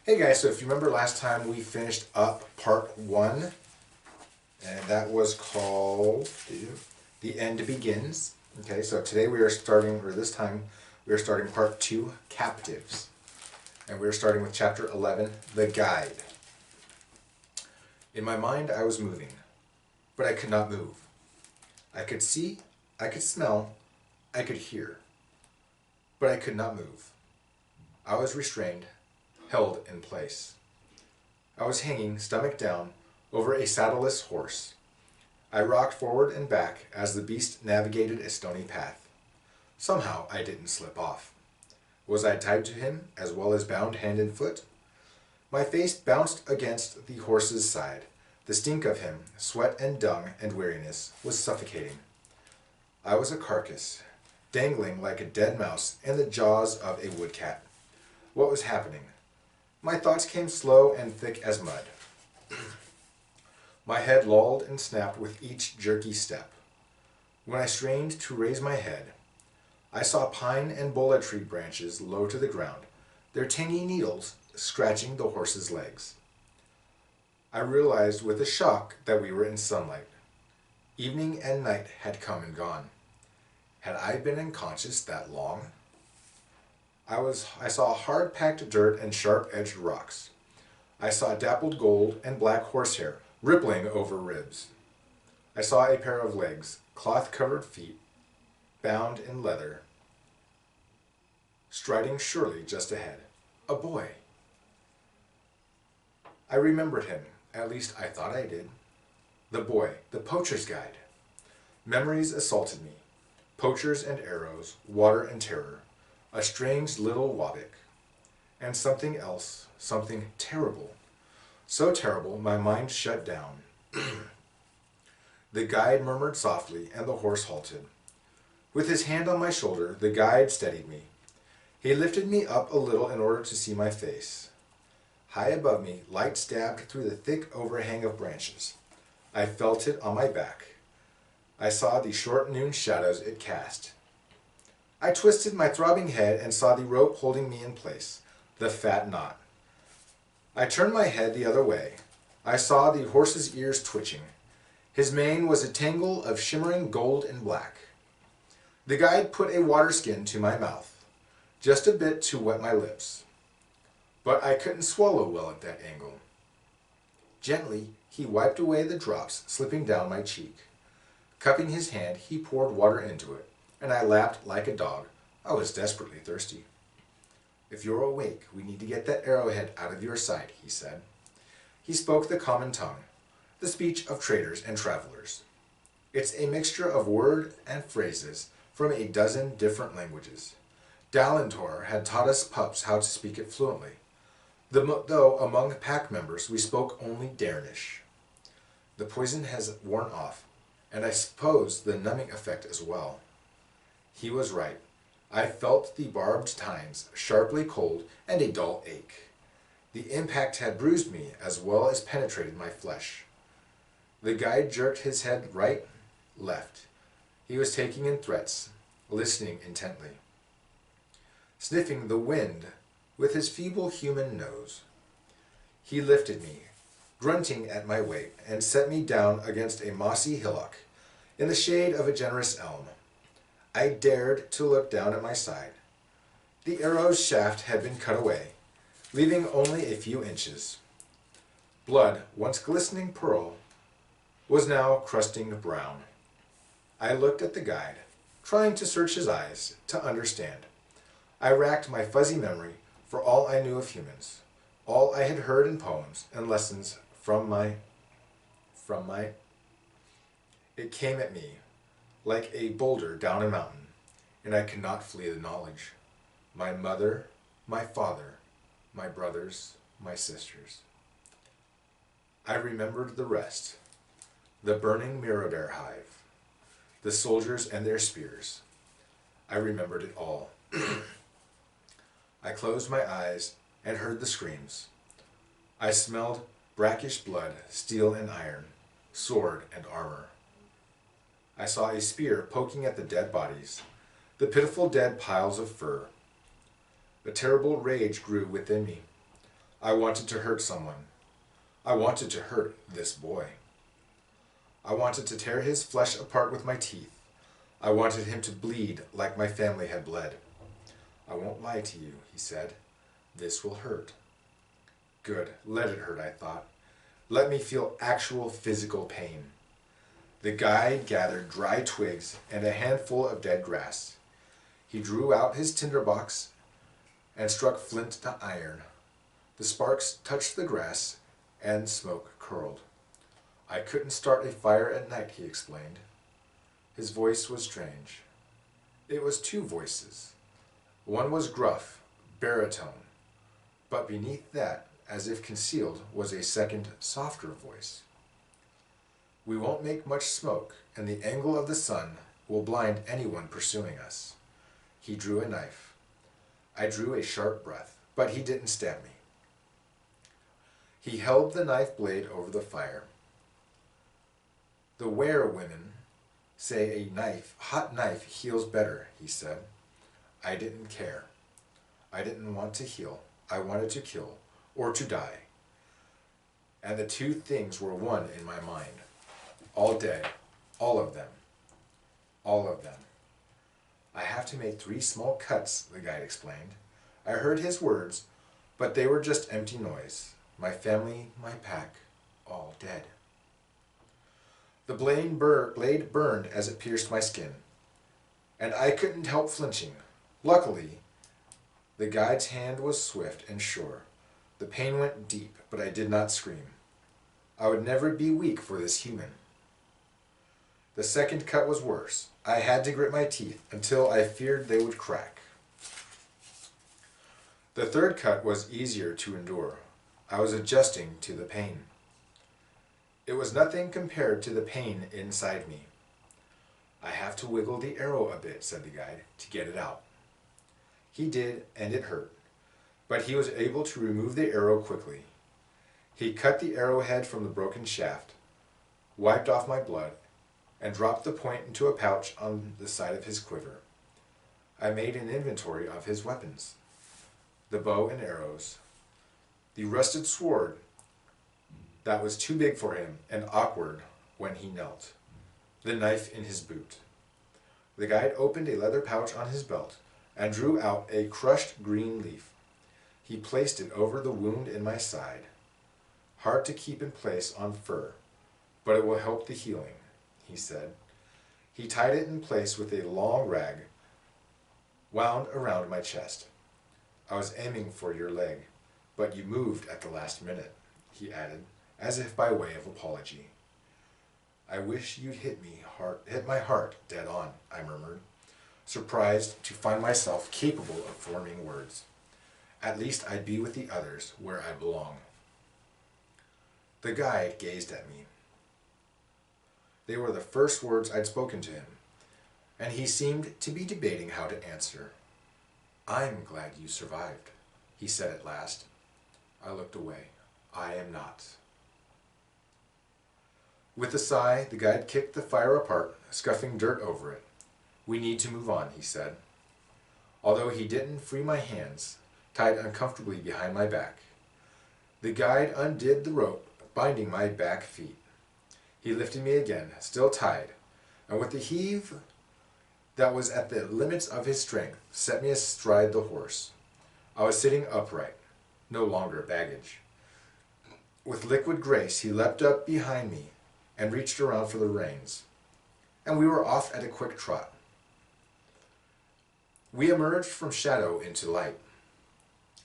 Hey guys, so if you remember last time we finished up part one, and that was called The End Begins. Okay, so today we are starting, or this time, we are starting part two, Captives. And we're starting with chapter 11, The Guide. In my mind, I was moving, but I could not move. I could see, I could smell, I could hear, but I could not move. I was restrained, held in place. I was hanging, stomach down, over a saddleless horse. I rocked forward and back as the beast navigated a stony path. Somehow I didn't slip off. Was I tied to him as well as bound hand and foot? My face bounced against the horse's side. The stink of him, sweat and dung and weariness, was suffocating. I was a carcass, dangling like a dead mouse in the jaws of a woodcat. What was happening? My thoughts came slow and thick as mud. My head lolled and snapped with each jerky step. When I strained to raise my head, I saw pine and bola tree branches low to the ground, their tangy needles scratching the horse's legs. I realized with a shock that we were in sunlight. Evening and night had come and gone. Had I been unconscious that long? I saw hard-packed dirt and sharp-edged rocks. I saw dappled gold and black horsehair rippling over ribs. I saw a pair of legs, cloth-covered feet, bound in leather, striding surely just ahead. A boy. I remembered him, at least I thought I did. The boy, the poacher's guide. Memories assaulted me. Poachers and arrows, water and terror. A strange little Wabik, and something else, something terrible. So terrible, my mind shut down. The guide murmured softly, and the horse halted. With his hand on my shoulder, the guide steadied me. He lifted me up a little in order to see my face. High above me, light stabbed through the thick overhang of branches. I felt it on my back. I saw the short noon shadows it cast. I twisted my throbbing head and saw the rope holding me in place, the fat knot. I turned my head the other way. I saw the horse's ears twitching. His mane was a tangle of shimmering gold and black. The guide put a water skin to my mouth, just a bit to wet my lips. But I couldn't swallow well at that angle. Gently, he wiped away the drops slipping down my cheek. Cupping his hand, he poured water into it, and I lapped like a dog. I was desperately thirsty. If you're awake, we need to get that arrowhead out of your side, he said. He spoke the common tongue, the speech of traders and travelers. It's a mixture of words and phrases from a dozen different languages. Dalentor had taught us pups how to speak it fluently, though among pack members we spoke only Darnish. The poison has worn off, and I suppose the numbing effect as well. He was right. I felt the barbed tines, sharply cold, and a dull ache. The impact had bruised me as well as penetrated my flesh. The guide jerked his head right, left. He was taking in threats, listening intently. Sniffing the wind with his feeble human nose. He lifted me, grunting at my weight, and set me down against a mossy hillock, in the shade of a generous elm. I dared to look down at my side. The arrow's shaft had been cut away, leaving only a few inches. Blood, once glistening pearl, was now crusting brown. I looked at the guide, trying to search his eyes, to understand. I racked my fuzzy memory for all I knew of humans, all I had heard in poems and lessons from my... It came at me, like a boulder down a mountain, and I could not flee the knowledge. My mother, my father, my brothers, my sisters. I remembered the rest. The burning Mirabear hive, the soldiers and their spears. I remembered it all. I closed my eyes and heard the screams. I smelled brackish blood, steel and iron, sword and armor. I saw a spear poking at the dead bodies, the pitiful dead piles of fur. A terrible rage grew within me. I wanted to hurt someone. I wanted to hurt this boy. I wanted to tear his flesh apart with my teeth. I wanted him to bleed like my family had bled. I won't lie to you, he said. This will hurt. Good, let it hurt, I thought. Let me feel actual physical pain. The guide gathered dry twigs and a handful of dead grass. He drew out his tinderbox and struck flint to iron. The sparks touched the grass and smoke curled. I couldn't start a fire at night, he explained. His voice was strange. It was two voices. One was gruff, baritone, but beneath that, as if concealed, was a second, softer voice. We won't make much smoke, and the angle of the sun will blind anyone pursuing us. He drew a knife. I drew a sharp breath, but he didn't stab me. He held the knife blade over the fire. The were women say a hot knife heals better, he said. I didn't care. I didn't want to heal. I wanted to kill, or to die. And the two things were one in my mind. All dead. All of them. All of them. I have to make 3 small cuts, the guide explained. I heard his words, but they were just empty noise. My family, my pack, all dead. The blade burned as it pierced my skin, and I couldn't help flinching. Luckily, the guide's hand was swift and sure. The pain went deep, but I did not scream. I would never be weak for this human. The second cut was worse. I had to grit my teeth until I feared they would crack. The third cut was easier to endure. I was adjusting to the pain. It was nothing compared to the pain inside me. I have to wiggle the arrow a bit, said the guide, to get it out. He did, and it hurt, but he was able to remove the arrow quickly. He cut the arrowhead from the broken shaft, wiped off my blood, and dropped the point into a pouch on the side of his quiver. I made an inventory of his weapons, the bow and arrows, the rusted sword that was too big for him and awkward when he knelt, the knife in his boot. The guide opened a leather pouch on his belt and drew out a crushed green leaf. He placed it over the wound in my side. Hard to keep in place on fur, but it will help the healing, he said. He tied it in place with a long rag wound around my chest. I was aiming for your leg, but you moved at the last minute, he added, as if by way of apology. I wish you'd hit my heart dead on, I murmured, surprised to find myself capable of forming words. At least I'd be with the others where I belong. The guide gazed at me. They were the first words I'd spoken to him, and he seemed to be debating how to answer. I'm glad you survived, he said at last. I looked away. I am not. With a sigh, the guide kicked the fire apart, scuffing dirt over it. We need to move on, he said, although he didn't free my hands, tied uncomfortably behind my back. The guide undid the rope, binding my back feet. He lifted me again, still tied, and with a heave that was at the limits of his strength, set me astride the horse. I was sitting upright, no longer baggage. With liquid grace, he leapt up behind me and reached around for the reins, and we were off at a quick trot. We emerged from shadow into light.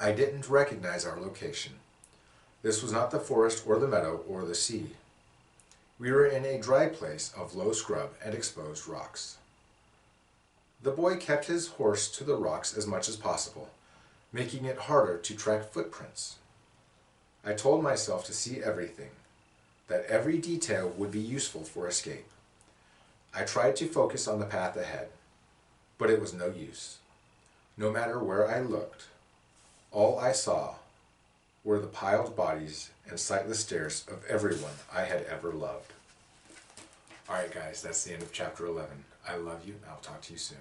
I didn't recognize our location. This was not the forest or the meadow or the sea. We were in a dry place of low scrub and exposed rocks. The boy kept his horse to the rocks as much as possible, making it harder to track footprints. I told myself to see everything, that every detail would be useful for escape. I tried to focus on the path ahead, but it was no use. No matter where I looked, all I saw were the piled bodies and sightless stares of everyone I had ever loved. All right, guys, that's the end of chapter 11. I love you. I'll talk to you soon.